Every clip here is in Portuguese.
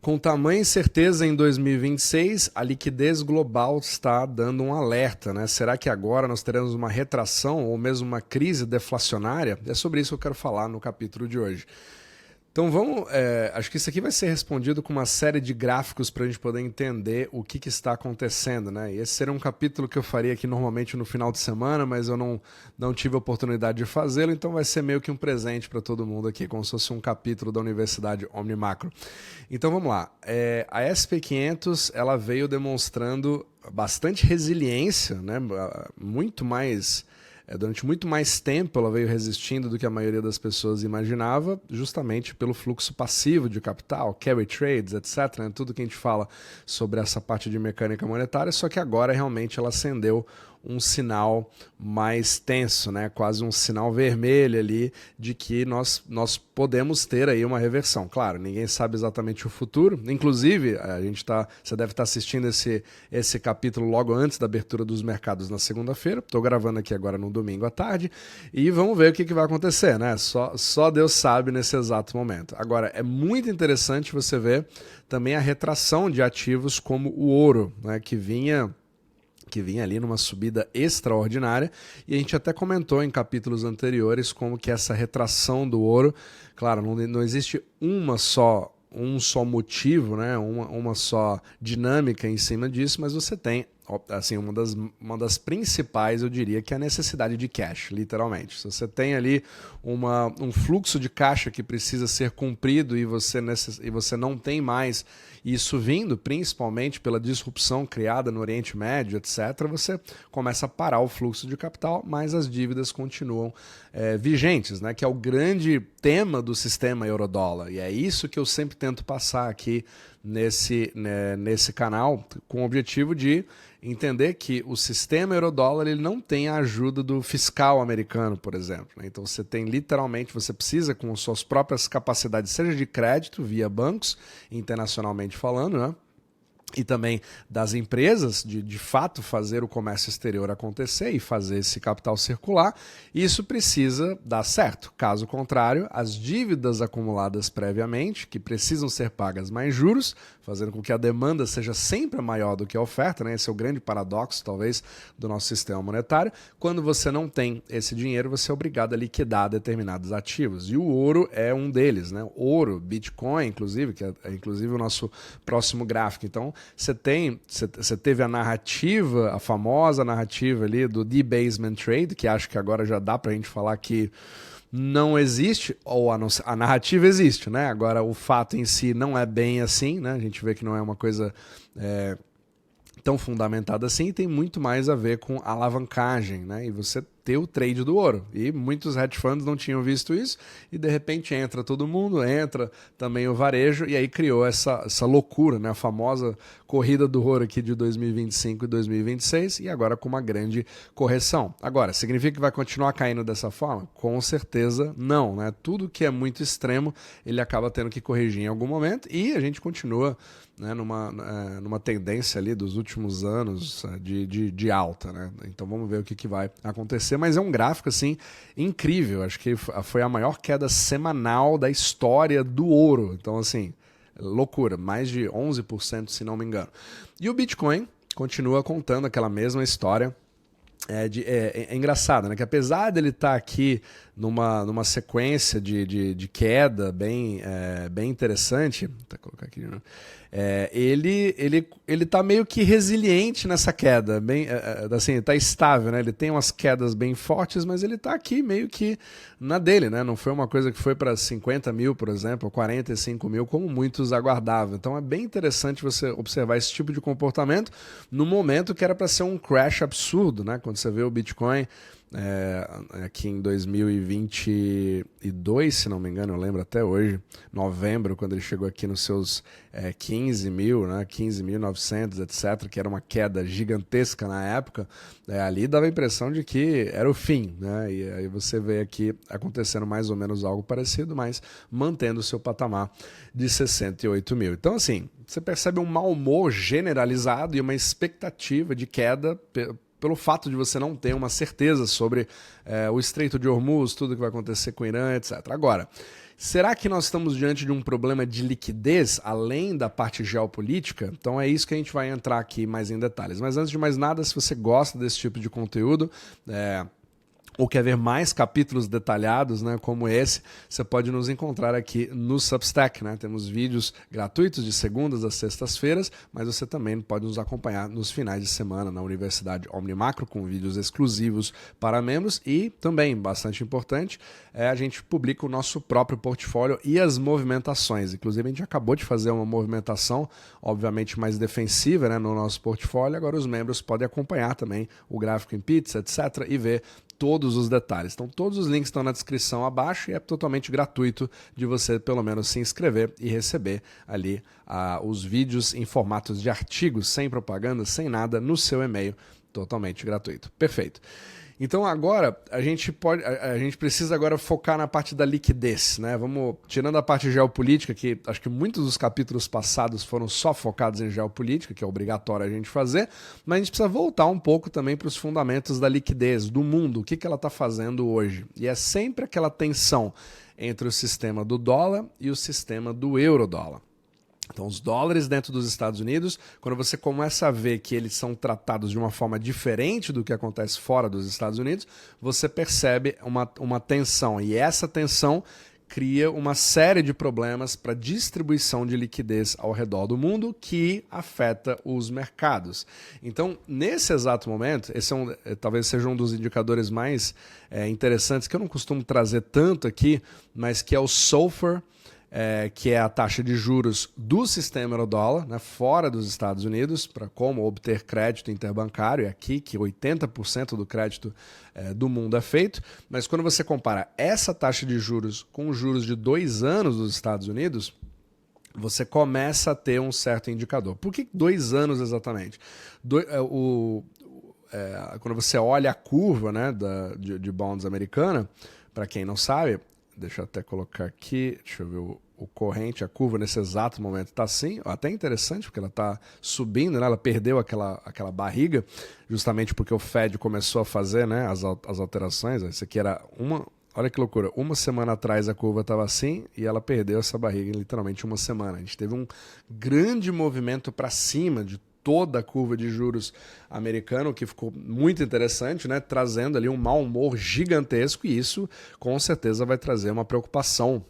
Com tamanha incerteza em 2026, a liquidez global está dando um alerta, né? Será que agora nós teremos uma retração ou mesmo uma crise deflacionária? É sobre isso que eu quero falar no capítulo de hoje. Então acho que isso aqui vai ser respondido com uma série de gráficos para a gente poder entender o que está acontecendo, né? E esse seria um capítulo que eu faria aqui normalmente no final de semana, mas eu não tive a oportunidade de fazê-lo, então vai ser meio que um presente para todo mundo aqui, como se fosse um capítulo da Universidade Omnimacro. Então vamos lá. A SP500 ela veio demonstrando bastante resiliência, né? Muito mais durante muito mais tempo ela veio resistindo do que a maioria das pessoas imaginava, justamente pelo fluxo passivo de capital, carry trades, etc., né? Tudo que a gente fala sobre essa parte de mecânica monetária, só que agora realmente ela acendeu um sinal mais tenso, né? Quase um sinal vermelho ali de que nós podemos ter aí uma reversão. Claro, ninguém sabe exatamente o futuro. Inclusive, você deve estar assistindo esse capítulo logo antes da abertura dos mercados na segunda-feira. Estou gravando aqui agora no domingo à tarde e vamos ver o que vai acontecer, né? Só Deus sabe nesse exato momento. Agora, é muito interessante você ver também a retração de ativos como o ouro, né? Que vinha ali numa subida extraordinária, e a gente até comentou em capítulos anteriores como que essa retração do ouro, claro, não existe um só motivo, né, uma só dinâmica em cima disso, mas você tem assim, uma das principais, eu diria, que é a necessidade de cash, literalmente. Se você tem ali um fluxo de caixa que precisa ser cumprido e você não tem mais isso vindo, principalmente pela disrupção criada no Oriente Médio, etc., você começa a parar o fluxo de capital, mas as dívidas continuam vigentes, né, que é o grande tema do sistema euro-dólar. E é isso que eu sempre tento passar aqui nesse canal, com o objetivo de entender que o sistema euro-dólar ele não tem a ajuda do fiscal americano, por exemplo. Né? Então você tem literalmente, você precisa com suas próprias capacidades, seja de crédito via bancos, internacionalmente falando, né? E também das empresas de fato fazer o comércio exterior acontecer e fazer esse capital circular, isso precisa dar certo. Caso contrário, as dívidas acumuladas previamente, que precisam ser pagas mais juros, fazendo com que a demanda seja sempre maior do que a oferta, né? Esse é o grande paradoxo, talvez, do nosso sistema monetário. Quando você não tem esse dinheiro, você é obrigado a liquidar determinados ativos. E o ouro é um deles, né? Ouro, Bitcoin, inclusive, que é inclusive o nosso próximo gráfico. Então, você teve a narrativa, a famosa narrativa ali do debasement trade, que acho que agora já dá pra gente falar que não existe, ou a narrativa existe, né? Agora o fato em si não é bem assim, né? A gente vê que não é uma coisa tão fundamentada assim e tem muito mais a ver com alavancagem, né? E você ter o trade do ouro. E muitos hedge funds não tinham visto isso e de repente entra todo mundo, entra também o varejo e aí criou essa loucura, né? A famosa corrida do ouro aqui de 2025 e 2026 e agora com uma grande correção. Agora, significa que vai continuar caindo dessa forma? Com certeza não, né? Tudo que é muito extremo, ele acaba tendo que corrigir em algum momento e a gente continua, né, numa tendência ali dos últimos anos de alta, né? Então vamos ver o que vai acontecer, mas é um gráfico assim incrível, acho que foi a maior queda semanal da história do ouro, então assim, loucura, mais de 11% se não me engano. E o Bitcoin continua contando aquela mesma história. É engraçado, né? Que apesar dele estar aqui numa sequência de queda bem interessante, vou colocar aqui, né? Ele tá meio que resiliente nessa queda, bem, assim, tá estável, né? Ele tem umas quedas bem fortes, mas ele tá aqui meio que na dele, né? Não foi uma coisa que foi para 50 mil, por exemplo, ou 45 mil, como muitos aguardavam. Então é bem interessante você observar esse tipo de comportamento no momento que era para ser um crash absurdo, né? Quando você vê o Bitcoin aqui em 2022, se não me engano, eu lembro até hoje, novembro, quando ele chegou aqui nos seus 15 mil, né, 15.900, etc., que era uma queda gigantesca na época, ali dava a impressão de que era o fim, né, e aí você vê aqui acontecendo mais ou menos algo parecido, mas mantendo o seu patamar de 68 mil. Então, assim, você percebe um mau humor generalizado e uma expectativa de queda pelo fato de você não ter uma certeza sobre o Estreito de Hormuz, tudo que vai acontecer com o Irã, etc. Agora, Será que nós estamos diante de um problema de liquidez, além da parte geopolítica? Então é isso que a gente vai entrar aqui mais em detalhes. Mas antes de mais nada, se você gosta desse tipo de conteúdo, ou quer ver mais capítulos detalhados, né, como esse, você pode nos encontrar aqui no Substack, né? Temos vídeos gratuitos de segundas a sextas-feiras, mas você também pode nos acompanhar nos finais de semana na Universidade Omnimacro, com vídeos exclusivos para membros e também, bastante importante, a gente publica o nosso próprio portfólio e as movimentações. Inclusive, a gente acabou de fazer uma movimentação, obviamente mais defensiva, né, no nosso portfólio. Agora os membros podem acompanhar também o gráfico em pizza, etc., e ver todos os detalhes. Então todos os links estão na descrição abaixo e é totalmente gratuito de você pelo menos se inscrever e receber ali os vídeos em formatos de artigos, sem propaganda, sem nada, no seu e-mail, totalmente gratuito. Perfeito. Então agora a gente precisa agora focar na parte da liquidez, né? Vamos tirando a parte geopolítica, que acho que muitos dos capítulos passados foram só focados em geopolítica, que é obrigatório a gente fazer, mas a gente precisa voltar um pouco também para os fundamentos da liquidez, do mundo, o que ela está fazendo hoje. E é sempre aquela tensão entre o sistema do dólar e o sistema do euro-dólar. Então, os dólares dentro dos Estados Unidos, quando você começa a ver que eles são tratados de uma forma diferente do que acontece fora dos Estados Unidos, você percebe uma tensão. E essa tensão cria uma série de problemas para a distribuição de liquidez ao redor do mundo que afeta os mercados. Então, nesse exato momento, esse talvez seja um dos indicadores mais interessantes, que eu não costumo trazer tanto aqui, mas que é o SOFR, que é a taxa de juros do sistema euro-dólar, né, fora dos Estados Unidos, para como obter crédito interbancário, é aqui que 80% do crédito do mundo é feito, mas quando você compara essa taxa de juros com os juros de 2 anos dos Estados Unidos, você começa a ter um certo indicador. Por que 2 anos exatamente? Quando você olha a curva, né, de bonds americana, para quem não sabe, deixa eu até colocar aqui, deixa eu ver o corrente, a curva nesse exato momento está assim, até interessante porque ela está subindo, né? Ela perdeu aquela barriga, justamente porque o Fed começou a fazer, né, as alterações. Isso aqui era olha que loucura, uma semana atrás a curva estava assim e ela perdeu essa barriga em literalmente uma semana. A gente teve um grande movimento para cima de toda a curva de juros americano, que ficou muito interessante, né? Trazendo ali um mau humor gigantesco, e isso com certeza vai trazer uma preocupação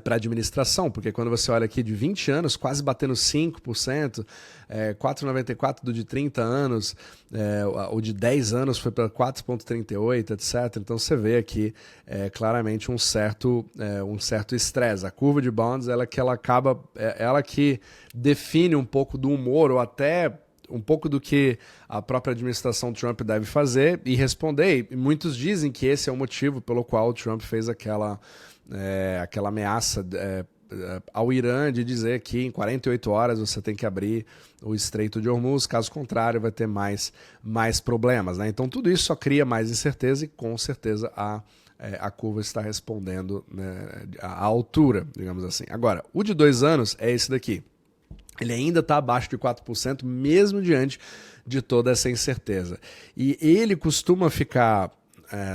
para a administração, porque quando você olha aqui de 20 anos, quase batendo 5%, 4,94% do de 30 anos, o de 10 anos foi para 4,38%, etc. Então você vê aqui claramente um certo estresse. A curva de bonds, ela que define um pouco do humor, ou até um pouco do que a própria administração Trump deve fazer e responder. E muitos dizem que esse é o motivo pelo qual o Trump fez aquela ameaça ao Irã de dizer que em 48 horas você tem que abrir o Estreito de Hormuz, caso contrário vai ter mais problemas, né? Então tudo isso só cria mais incerteza e com certeza a curva está respondendo, né, à altura, digamos assim. Agora, o de 2 anos é esse daqui. Ele ainda está abaixo de 4%, mesmo diante de toda essa incerteza. E ele costuma ficar,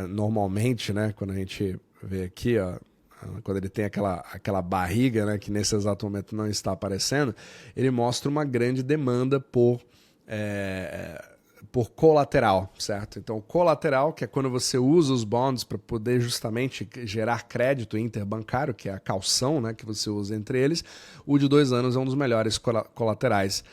normalmente, né, quando a gente vê aqui, ó, quando ele tem aquela barriga, né, que nesse exato momento não está aparecendo, ele mostra uma grande demanda por colateral, certo? Então, colateral, que é quando você usa os bonds para poder justamente gerar crédito interbancário, que é a calção, né, que você usa entre eles, o de 2 anos é um dos melhores colaterais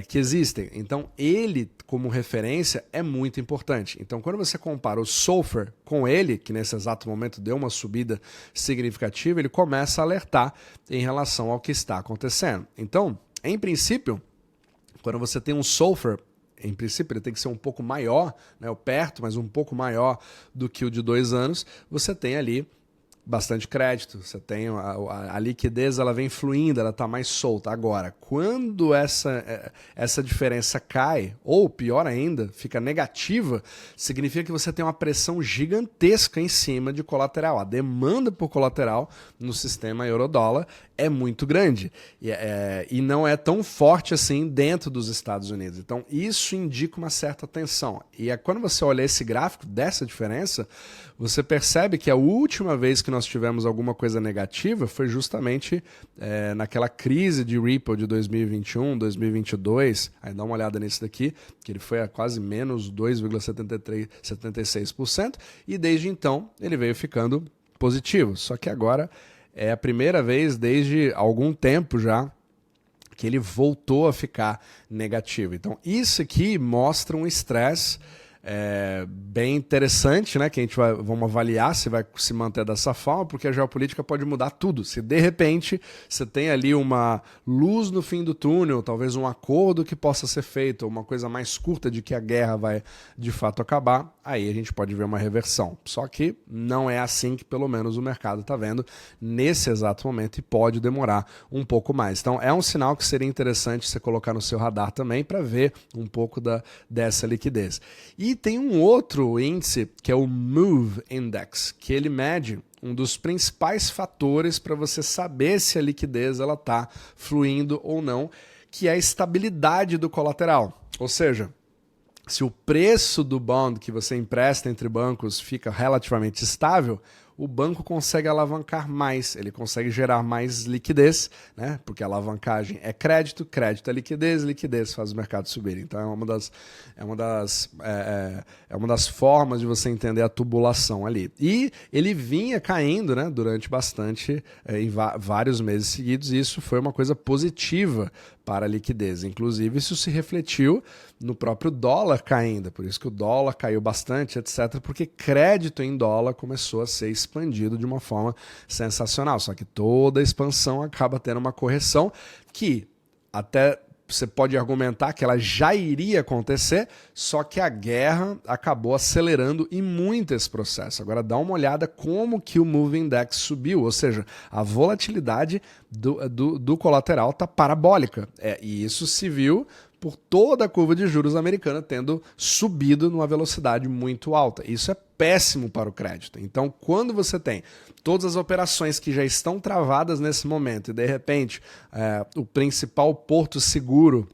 que existem. Então, ele, como referência, é muito importante. Então, quando você compara o SOFR com ele, que nesse exato momento deu uma subida significativa, ele começa a alertar em relação ao que está acontecendo. Então, em princípio, quando você tem um SOFR, em princípio ele tem que ser um pouco maior, né, perto, mas um pouco maior do que o de 2 anos, você tem ali bastante crédito, você tem a liquidez, ela vem fluindo, ela está mais solta. Agora, quando essa diferença cai, ou pior ainda, fica negativa, significa que você tem uma pressão gigantesca em cima de colateral. A demanda por colateral no sistema euro-dólar é muito grande e não é tão forte assim dentro dos Estados Unidos. Então, isso indica uma certa tensão. E quando você olha esse gráfico dessa diferença, você percebe que a última vez que nós tivemos alguma coisa negativa foi justamente naquela crise de Ripple de 2021, 2022. Aí dá uma olhada nesse daqui, que ele foi a quase menos 2,76%, e desde então ele veio ficando positivo. Só que agora é a primeira vez desde algum tempo já que ele voltou a ficar negativo. Então isso aqui mostra um estresse bem interessante, né? Que a gente vamos avaliar se vai se manter dessa forma, porque a geopolítica pode mudar tudo. Se de repente você tem ali uma luz no fim do túnel, talvez um acordo que possa ser feito, uma coisa mais curta de que a guerra vai de fato acabar, aí a gente pode ver uma reversão. Só que não é assim que pelo menos o mercado está vendo nesse exato momento e pode demorar um pouco mais. Então é um sinal que seria interessante você colocar no seu radar também para ver um pouco dessa liquidez. E tem um outro índice que é o Move Index, que ele mede um dos principais fatores para você saber se a liquidez está fluindo ou não, que é a estabilidade do colateral. Ou seja, se o preço do bond que você empresta entre bancos fica relativamente estável, o banco consegue alavancar mais, ele consegue gerar mais liquidez, né? Porque a alavancagem é crédito, crédito é liquidez, liquidez faz o mercado subir. Então é uma das formas de você entender a tubulação ali. E ele vinha caindo, né, durante bastante, em vários meses seguidos, e isso foi uma coisa positiva para a liquidez. Inclusive, isso se refletiu no próprio dólar caindo, por isso que o dólar caiu bastante, etc., porque crédito em dólar começou a ser expandido de uma forma sensacional. Só que toda expansão acaba tendo uma correção que até você pode argumentar que ela já iria acontecer, só que a guerra acabou acelerando e muito esse processo. Agora dá uma olhada como que o Moving Index subiu, ou seja, a volatilidade do colateral está parabólica. E isso se viu por toda a curva de juros americana tendo subido numa velocidade muito alta. Isso é péssimo para o crédito. Então, quando você tem todas as operações que já estão travadas nesse momento e, de repente, o principal porto seguro,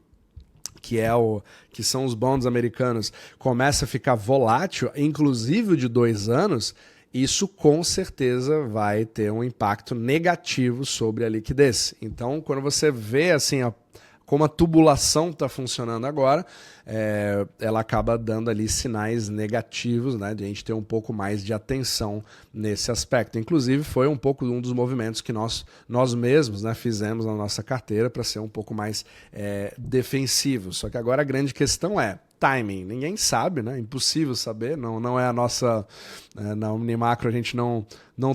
que são os bonds americanos, começa a ficar volátil, inclusive o de 2 anos, isso com certeza vai ter um impacto negativo sobre a liquidez. Então, quando você vê assim como a tubulação está funcionando agora, ela acaba dando ali sinais negativos, né, de a gente ter um pouco mais de atenção nesse aspecto. Inclusive, foi um pouco um dos movimentos que nós mesmos, né, fizemos na nossa carteira para ser um pouco mais defensivo. Só que agora a grande questão é timing. Ninguém sabe, né? Impossível saber. Não é a nossa... na Unimacro a gente não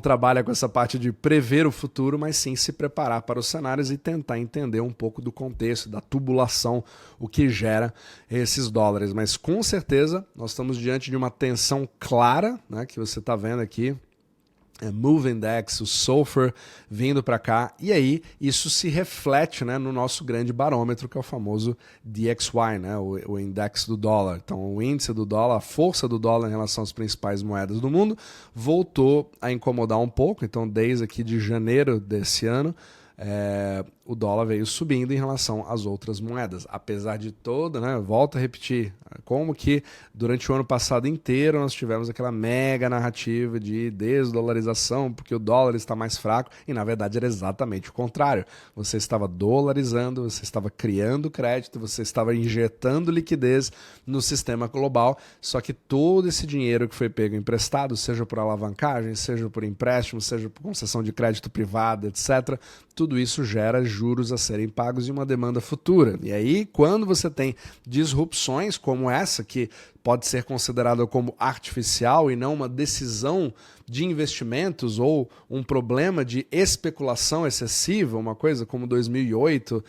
trabalha com essa parte de prever o futuro, mas sim se preparar para os cenários e tentar entender um pouco do contexto, da tubulação, o que gera esses dólares. Mas com certeza nós estamos diante de uma tensão clara, né, que você está vendo aqui. Move Index, o SOFR vindo para cá, e aí isso se reflete, né, no nosso grande barômetro, que é o famoso DXY, né, o index do dólar. Então o índice do dólar, a força do dólar em relação às principais moedas do mundo, voltou a incomodar um pouco. Então desde aqui de janeiro desse ano, o dólar veio subindo em relação às outras moedas. Apesar de toda, né, volto a repetir, como que durante o ano passado inteiro nós tivemos aquela mega narrativa de desdolarização, porque o dólar está mais fraco, e na verdade era exatamente o contrário. Você estava dolarizando, você estava criando crédito, você estava injetando liquidez no sistema global, só que todo esse dinheiro que foi pego emprestado, seja por alavancagem, seja por empréstimo, seja por concessão de crédito privado, etc., tudo isso gera juros a serem pagos e uma demanda futura. E aí, quando você tem disrupções como essa, que pode ser considerada como artificial e não uma decisão de investimentos ou um problema de especulação excessiva, uma coisa como 2008,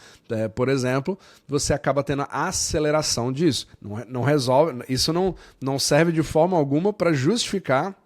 por exemplo, você acaba tendo a aceleração disso. Não resolve, isso não serve de forma alguma para justificar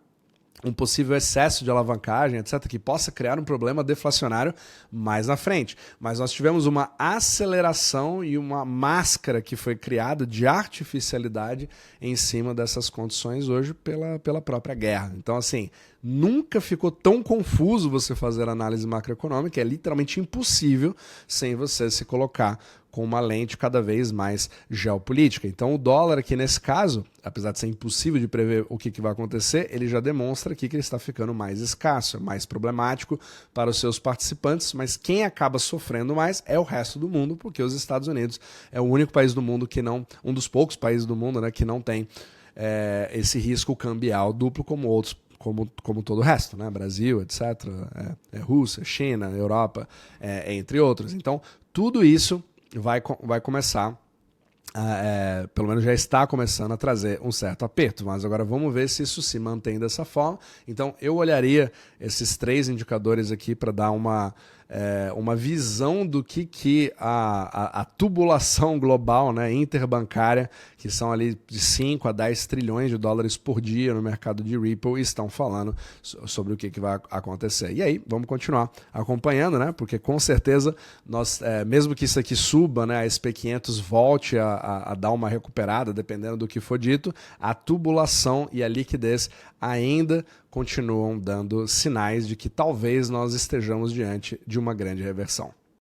um possível excesso de alavancagem, etc., que possa criar um problema deflacionário mais na frente. Mas nós tivemos uma aceleração e uma máscara que foi criada de artificialidade em cima dessas condições hoje pela própria guerra. Então, assim, nunca ficou tão confuso você fazer análise macroeconômica, é literalmente impossível sem você se colocar com uma lente cada vez mais geopolítica. Então o dólar aqui nesse caso, apesar de ser impossível de prever o que vai acontecer, ele já demonstra aqui que ele está ficando mais escasso, mais problemático para os seus participantes, mas quem acaba sofrendo mais é o resto do mundo, porque os Estados Unidos é o único país do mundo que não, um dos poucos países do mundo, né, que não tem esse risco cambial duplo como outros, como todo o resto, né? Brasil, etc., Rússia, China, Europa, entre outros. Então, tudo isso vai começar, pelo menos já está começando a trazer um certo aperto, mas agora vamos ver se isso se mantém dessa forma. Então, eu olharia esses 3 indicadores aqui para dar uma visão do que a tubulação global, né, interbancária, que são ali de 5 a 10 trilhões de dólares por dia no mercado de Ripple, estão falando sobre o que vai acontecer. E aí, vamos continuar acompanhando, né, porque com certeza, nós, mesmo que isso aqui suba, né, a SP500 volte a dar uma recuperada, dependendo do que for dito, a tubulação e a liquidez ainda continuam dando sinais de que talvez nós estejamos diante de uma grande reversão.